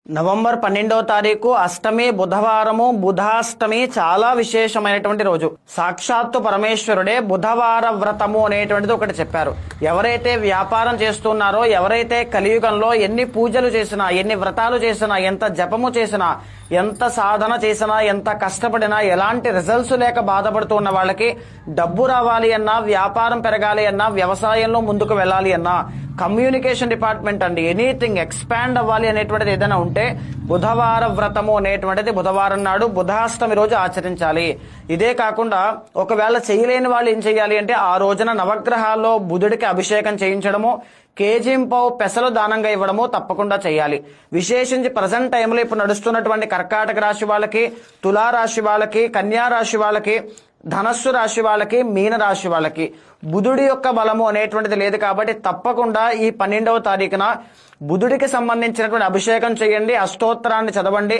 November 12వ తారీఖు అష్టమి బుధవారము బుధాష్టమి చాలా విశేషమైనటువంటి రోజు. సాక్షాత్తు పరమేశ్వరుడే బుధవార వ్రతము అనేటువంటిది ఒకటి చెప్పారు. ఎవరైతే వ్యాపారం చేస్తున్నారో, ఎవరైతే కలియుగంలో ఎన్ని పూజలు చేసినా, ఎన్ని వ్రతాలు చేసినా, ఎంత జపము చేసినా, ఎంత సాధన చేసినా, ఎంత కష్టపడినా ఎలాంటి రిజల్ట్స్ లేక బాధపడుతున్న వాళ్ళకి డబ్బు రావాలి అన్నా, వ్యాపారం పెరగాలి అన్నా, వ్యవసాయంలో ముందుకు వెళ్ళాలి అన్నా, కమ్యూనికేషన్ డిపార్ట్మెంట్ అండి, ఎనీథింగ్ ఎక్స్పాండ్ అవ్వాలి అనేటువంటిది ఏదైనా ఉంటే బుధవార వ్రతము అనేటువంటిది బుధవారం నాడు బుధాష్టమి రోజు ఆచరించాలి. ఇదే కాకుండా ఒకవేళ చేయలేని వాళ్ళు ఏం చేయాలి అంటే ఆ రోజున నవగ్రహాల్లో బుధుడికి అభిషేకం చేయించడము, కేజీంపావు పెసలు దానంగా ఇవ్వడము తప్పకుండా చేయాలి. విశేషించి ప్రజెంట్ టైంలో ఇప్పుడు నడుస్తున్నటువంటి కర్కాటక రాశి వాళ్ళకి, తులారాశి వాళ్ళకి, కన్యా రాశి వాళ్ళకి, ధనస్సు రాశి వాళ్ళకి, మీన రాశి వాళ్ళకి బుధుడి యొక్క బలము అనేటువంటిది లేదు. కాబట్టి తప్పకుండా ఈ 12వ తారీఖున బుధుడికి సంబంధించినటువంటి అభిషేకం చేయండి, అష్టోత్తరాన్ని చదవండి.